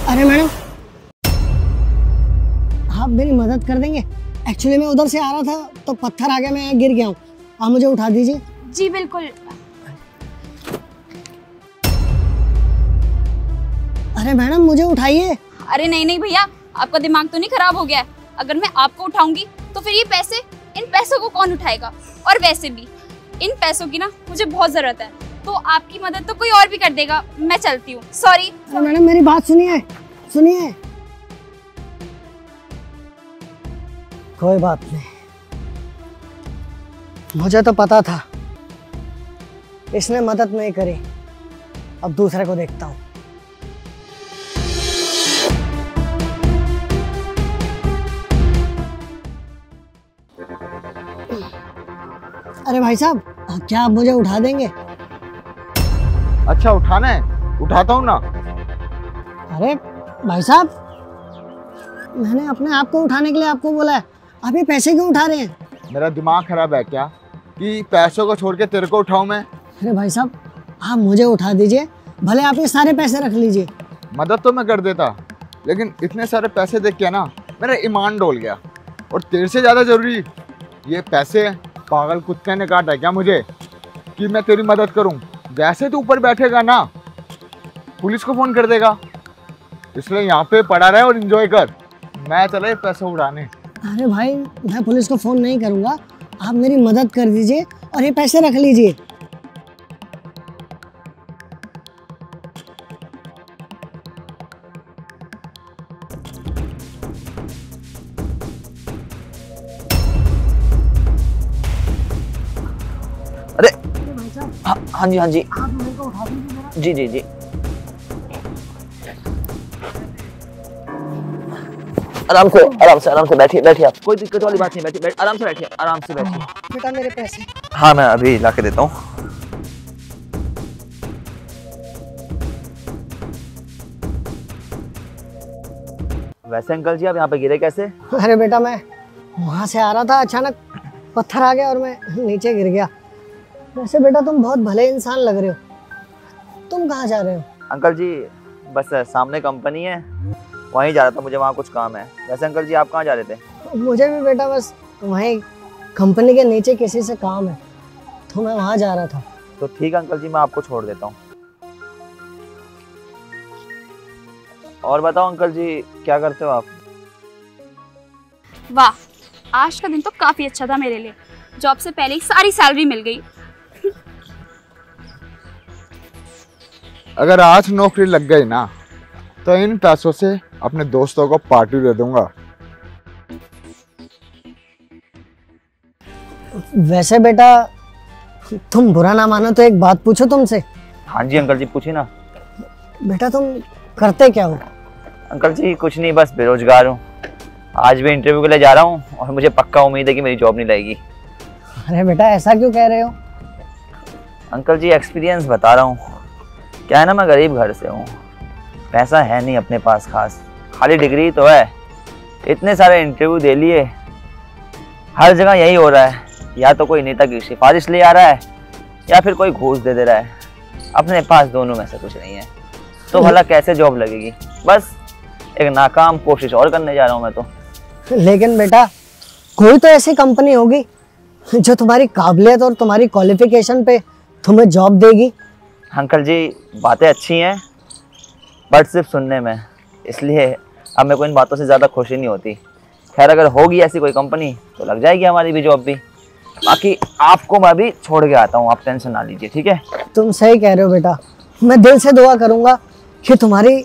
अरे मैडम, आप मेरी मदद कर देंगे? एक्चुअली मैं उधर से आ रहा था तो पत्थर आ गया, मैं गिर गया हूँ, आप मुझे उठा दीजिए। जी बिल्कुल। अरे मैडम मुझे उठाइए। अरे नहीं नहीं भैया, आपका दिमाग तो नहीं खराब हो गया है? अगर मैं आपको उठाऊंगी तो फिर ये पैसे, इन पैसों को कौन उठाएगा? और वैसे भी इन पैसों की ना मुझे बहुत जरूरत है, तो आपकी मदद तो कोई और भी कर देगा। मैं चलती हूँ, सॉरी। मैडम मेरी बात सुनिए, सुनिए। कोई बात नहीं, मुझे तो पता था इसने मदद नहीं करी, अब दूसरे को देखता हूँ। अरे भाई साहब, क्या आप मुझे उठा देंगे? अच्छा उठाना है, उठाता हूँ ना। अरे भाई साहब, मैंने अपने आप को उठाने के लिए आपको बोला है, आप ये पैसे क्यों उठा रहे हैं? मेरा दिमाग खराब है क्या कि पैसों को छोड़ के तेरे को उठाऊं मैं? अरे भाई साहब, आप मुझे उठा दीजिए, भले आप ये सारे पैसे रख लीजिए। मदद तो मैं कर देता, लेकिन इतने सारे पैसे देख के ना मेरा ईमान डोल गया। और तेरे से ज़्यादा ज़रूरी ये पैसे हैं। पागल कुत्ते ने काटा है क्या मुझे कि मैं तेरी मदद करूं? जैसे तू ऊपर बैठेगा ना पुलिस को फ़ोन कर देगा, इसलिए यहाँ पे पड़ा रहे और एंजॉय कर। मैं चला ये पैसे उड़ाने। अरे भाई, मैं पुलिस को फ़ोन नहीं करूँगा, आप मेरी मदद कर दीजिए और ये पैसे रख लीजिए। अरे भाई साहब, हाँ जी हाँ जी आप मेरे को उठा दीजिए जरा। जी जी जी। आराम से बैठिए बैठिए, आप कोई दिक्कत वाली बात नहीं, बैठिए आराम से बैठिए, आराम से बैठिए। बेटा मेरे पैसे। हाँ मैं अभी ला के देता हूँ। वैसे अंकल जी आप यहाँ पे गिरे कैसे? अरे बेटा, मैं वहाँ से आ रहा था, अचानक पत्थर आ गया और मैं नीचे गिर गया। वैसे बेटा तुम बहुत भले इंसान लग रहे हो, तुम कहाँ जा रहे हो? अंकल जी बस सामने कंपनी है, वहीं जा रहा था, मुझे वहाँ कुछ काम है। वैसे अंकल जी आप कहाँ जा रहे थे? मुझे भी बेटा बस वहीं कंपनी के नीचे किसी से काम है, तो मैं वहाँ जा रहा था। तो ठीक है अंकल जी, मैं आपको छोड़ देता हूँ। और बताओ अंकल जी क्या करते हो आप? वाह, आज का दिन तो काफी अच्छा था मेरे लिए। जॉब से पहले ही सारी सैलरी मिल गई। अगर आज नौकरी लग गई ना तो इन पैसों से अपने दोस्तों को पार्टी दे दूंगा। वैसे बेटा तुम बुरा ना मानो तो एक बात पूछो तुमसे। हाँ जी अंकल जी पूछिए ना। बेटा तुम करते क्या हो? अंकल जी कुछ नहीं, बस बेरोजगार हूँ। आज भी इंटरव्यू के लिए जा रहा हूँ और मुझे पक्का उम्मीद है कि मेरी जॉब नहीं लगेगी। अरे बेटा ऐसा क्यों कह रहे हो? अंकल जी एक्सपीरियंस बता रहा हूँ। क्या है ना, मैं गरीब घर से हूँ, पैसा है नहीं अपने पास खास, खाली डिग्री तो है। इतने सारे इंटरव्यू दे लिए, हर जगह यही हो रहा है, या तो कोई नेता की सिफारिश ले आ रहा है या फिर कोई घूस दे दे रहा है। अपने पास दोनों में से कुछ नहीं है, तो भला कैसे जॉब लगेगी? बस एक नाकाम कोशिश और करने जा रहा हूँ मैं तो। लेकिन बेटा कोई तो ऐसी कंपनी होगी जो तुम्हारी काबिलियत और तुम्हारी क्वालिफिकेशन पे तुम्हें जॉब देगी। अंकल जी बातें अच्छी हैं बट सिर्फ सुनने में, इसलिए अब मेरे को इन बातों से ज़्यादा खुशी नहीं होती। खैर अगर होगी ऐसी कोई कंपनी तो लग जाएगी हमारी भी जॉब भी। बाकी आपको मैं अभी छोड़ के आता हूँ, आप टेंशन ना लीजिए, ठीक है? तुम सही कह रहे हो बेटा, मैं दिल से दुआ करूंगा कि तुम्हारी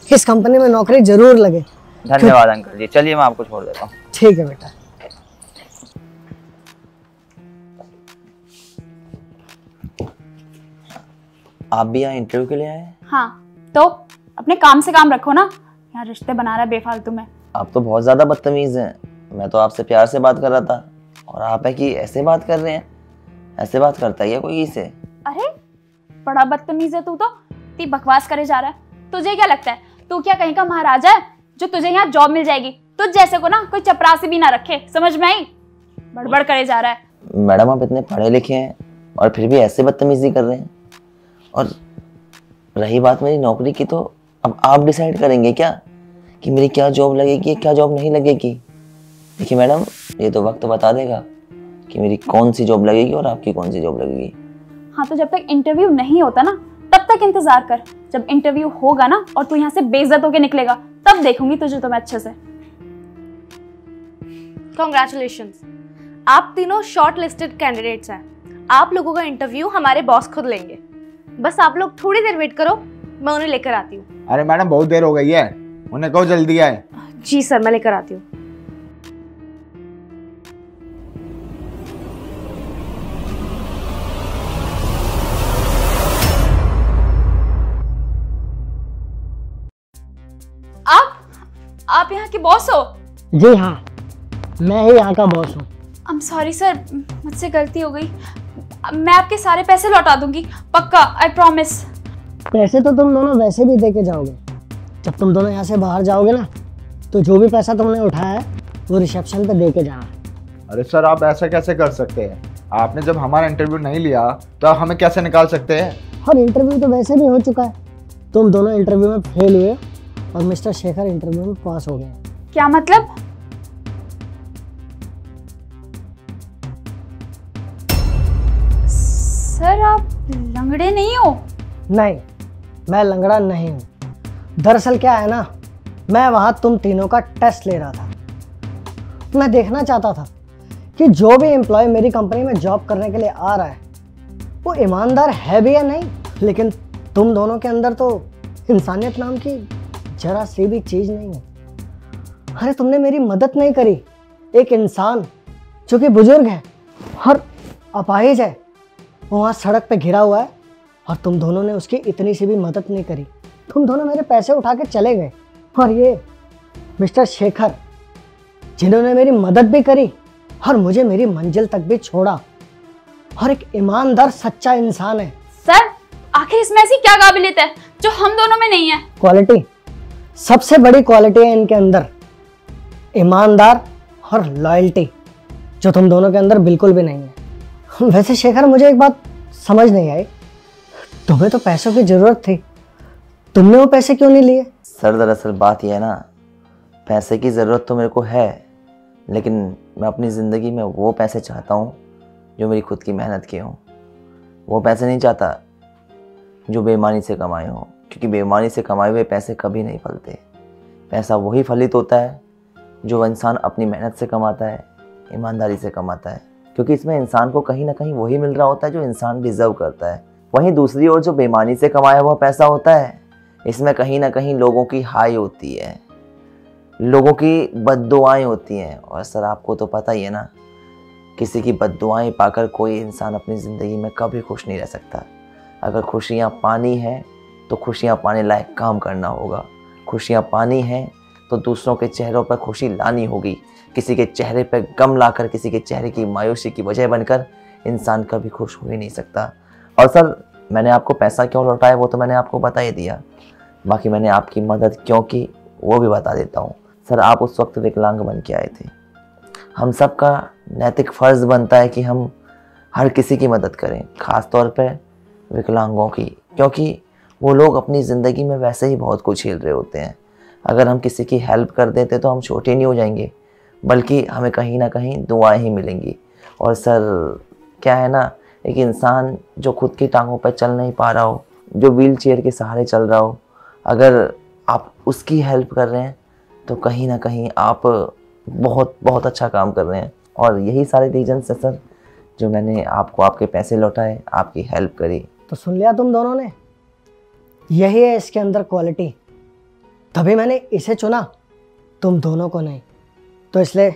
इस कंपनी में नौकरी जरूर लगे। धन्यवाद अंकल जी, चलिए मैं आपको छोड़ देता हूँ। ठीक है बेटा। आप भी यहाँ इंटरव्यू के लिए आए? हाँ, तो अपने काम से काम रखो ना, यहाँ रिश्ते बना रहा है बेफालतू में। आप तो बहुत ज़्यादा बदतमीज़ हैं। मैं तो आपसे प्यार से बात कर रहा था और आप है कि ऐसे बात कर रहे हैं। ऐसे बात करता है कोई इसे? अरे बड़ा बदतमीज है तू तो, इतनी बकवास करे जा रहा है। तुझे क्या लगता है तू क्या कहीं का महाराजा है जो तुझे यहाँ जॉब मिल जाएगी? तुझ जैसे को ना कोई चपरासी भी ना रखे, समझ में आई? बड़बड़ करे जा रहा है। मैडम आप इतने पढ़े लिखे हैं और फिर भी ऐसे बदतमीजी कर रहे हैं। और रही बात मेरी नौकरी की, तो अब आप डिसाइड करेंगे क्या कि मेरी क्या जॉब लगेगी क्या जॉब नहीं लगेगी। देखिए मैडम, ये तो वक्त बता देगा कि मेरी कौन सी जॉब लगेगी और आपकी कौन सी जॉब लगेगी। हाँ, तो जब तक इंटरव्यू नहीं होता ना तब तक इंतजार कर। जब इंटरव्यू होगा ना और तू यहाँ से बेइज्जत होके निकलेगा तब देखूंगी तुझे तो मैं अच्छे से। कॉन्ग्रेचुलेशंस, आप तीनों शॉर्ट लिस्टेड कैंडिडेट्स हैं। आप लोगों का इंटरव्यू हमारे बॉस खुद लेंगे। बस आप लोग थोड़ी देर वेट करो, मैं उन्हें लेकर आती हूँ। अरे मैडम बहुत देर हो गई है, उन्हें कहो जल्दी आए। जी सर, मैं लेकर आती हूँ। आप यहाँ के बॉस हो? जी हाँ, मैं ही यहाँ का बॉस हूँ। आई एम सॉरी सर, मुझसे गलती हो गई। मैं आपके सारे पैसे लौटा दूंगी, पक्का, आई प्रॉमिस। पैसे तो तुम दोनों वैसे भी दे के जाओगे। जब तुम दोनों यहाँ से बाहर जाओगे ना तो जो भी पैसा तुमने उठाया है वो रिसेप्शन पे दे के जाना। अरे सर, आप ऐसा कैसे कर सकते हैं? आपने जब हमारा इंटरव्यू नहीं लिया तो आप हमें कैसे निकाल सकते हैं? और इंटरव्यू तो वैसे भी हो चुका है। तुम दोनों इंटरव्यू में फेल हुए और मिस्टर शेखर इंटरव्यू में पास हो गए। क्या मतलब? सर आप लंगड़े नहीं हो? नहीं, मैं लंगड़ा नहीं हूँ। दरअसल क्या है ना, मैं वहाँ तुम तीनों का टेस्ट ले रहा था। मैं देखना चाहता था कि जो भी एम्प्लॉय मेरी कंपनी में जॉब करने के लिए आ रहा है वो ईमानदार है भी या नहीं। लेकिन तुम दोनों के अंदर तो इंसानियत नाम की जरा सी भी चीज़ नहीं है। अरे तुमने मेरी मदद नहीं करी। एक इंसान जो कि बुजुर्ग है और अपाहिज है, वो वहाँ सड़क पे घिरा हुआ है और तुम दोनों ने उसकी इतनी सी भी मदद नहीं करी। तुम दोनों मेरे पैसे उठा के चले गए। और ये मिस्टर शेखर जिन्होंने मेरी मदद भी करी और मुझे मेरी मंजिल तक भी छोड़ा और एक ईमानदार सच्चा इंसान है। सर आखिर इसमें ऐसी क्या काबिलियत है जो हम दोनों में नहीं है? क्वालिटी, सबसे बड़ी क्वालिटी है इनके अंदर ईमानदार और लॉयल्टी, जो तुम दोनों के अंदर बिल्कुल भी नहीं है। वैसे शेखर, मुझे एक बात समझ नहीं आई, तुम्हें तो पैसों की जरूरत थी, तुमने वो पैसे क्यों नहीं लिए? सर दरअसल बात यह है ना, पैसे की ज़रूरत तो मेरे को है, लेकिन मैं अपनी ज़िंदगी में वो पैसे चाहता हूँ जो मेरी खुद की मेहनत के हों। वो पैसे नहीं चाहता जो बेईमानी से कमाए हों, क्योंकि बेईमानी से कमाए हुए पैसे कभी नहीं फलते। पैसा वही फलित होता है जो इंसान अपनी मेहनत से कमाता है, ईमानदारी से कमाता है, क्योंकि इसमें इंसान को कहीं ना कहीं वही मिल रहा होता है जो इंसान डिज़र्व करता है। वहीं दूसरी ओर जो बेईमानी से कमाया हुआ पैसा होता है, इसमें कहीं ना कहीं लोगों की हाई होती है, लोगों की बद्दुआएं होती हैं। और सर आपको तो पता ही है ना, किसी की बद्दुआएं पाकर कोई इंसान अपनी ज़िंदगी में कभी खुश नहीं रह सकता। अगर खुशियाँ पानी है तो खुशियाँ पाने लायक काम करना होगा। खुशियाँ पानी है तो दूसरों के चेहरों पर खुशी लानी होगी। किसी के चेहरे पर गम लाकर किसी के चेहरे की मायूसी की वजह बनकर इंसान कभी खुश हो ही नहीं सकता। और सर मैंने आपको पैसा क्यों लौटाया वो तो मैंने आपको बता ही दिया, बाकी मैंने आपकी मदद क्यों की वो भी बता देता हूँ। सर आप उस वक्त विकलांग बन के आए थे। हम सबका नैतिक फ़र्ज़ बनता है कि हम हर किसी की मदद करें, ख़ास तौर पे विकलांगों की, क्योंकि वो लोग अपनी ज़िंदगी में वैसे ही बहुत कुछ झेल रहे होते हैं। अगर हम किसी की हेल्प कर देते तो हम छोटे नहीं हो जाएंगे, बल्कि हमें कहीं ना कहीं दुआएं ही मिलेंगी। और सर क्या है ना, एक इंसान जो खुद की टांगों पर चल नहीं पा रहा हो, जो व्हील चेयर के सहारे चल रहा हो, अगर आप उसकी हेल्प कर रहे हैं तो कहीं ना कहीं आप बहुत बहुत अच्छा काम कर रहे हैं। और यही सारे रीजन है सर जो मैंने आपको आपके पैसे लौटाए, आपकी हेल्प करी। तो सुन लिया तुम दोनों ने, यही है इसके अंदर क्वालिटी, तभी मैंने इसे चुना, तुम दोनों को नहीं। तो इसलिए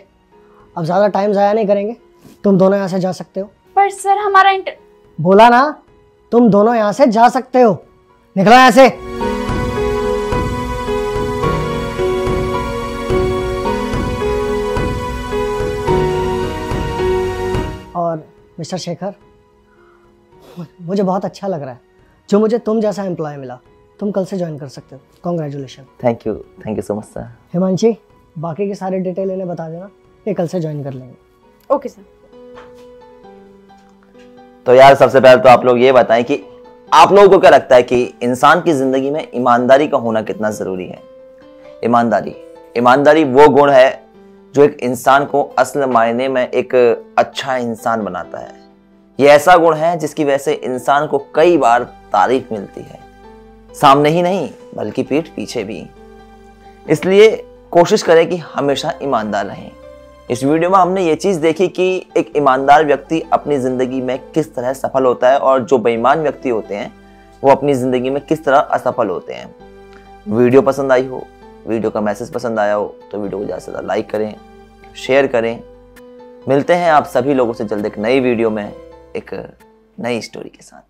अब ज़्यादा टाइम ज़ाया नहीं करेंगे, तुम दोनों यहाँ से जा सकते हो। पर सर हमारा बोला ना, तुम दोनों यहाँ से जा सकते हो, निकलो यहाँ से। और मिस्टर शेखर, मुझे बहुत अच्छा लग रहा है जो मुझे तुम जैसा एम्प्लॉय मिला। तुम कल से ज्वाइन कर सकते हो। Congratulation. Thank you so much sir. Himanshi, बाकी की सारी डिटेल इन्हें बता देना, ये कल से ज्वाइन कर लेंगे। Okay sir. तो यार सबसे पहले तो आप लोग ये बताएं कि आप लोगों को क्या लगता है कि इंसान की जिंदगी में ईमानदारी का होना कितना जरूरी है? ईमानदारी वो गुण है जो एक इंसान को असल मायने में एक अच्छा इंसान बनाता है। ये ऐसा गुण है जिसकी वजह से इंसान को कई बार तारीफ मिलती है, सामने ही नहीं बल्कि पीठ पीछे भी। इसलिए कोशिश करें कि हमेशा ईमानदार रहें। इस वीडियो में हमने ये चीज़ देखी कि एक ईमानदार व्यक्ति अपनी ज़िंदगी में किस तरह सफल होता है और जो बेईमान व्यक्ति होते हैं वो अपनी ज़िंदगी में किस तरह असफल होते हैं। वीडियो पसंद आई हो, वीडियो का मैसेज पसंद आया हो तो वीडियो को ज़्यादा से ज़्यादा लाइक करें, शेयर करें। मिलते हैं आप सभी लोगों से जल्द एक नई वीडियो में एक नई स्टोरी के साथ।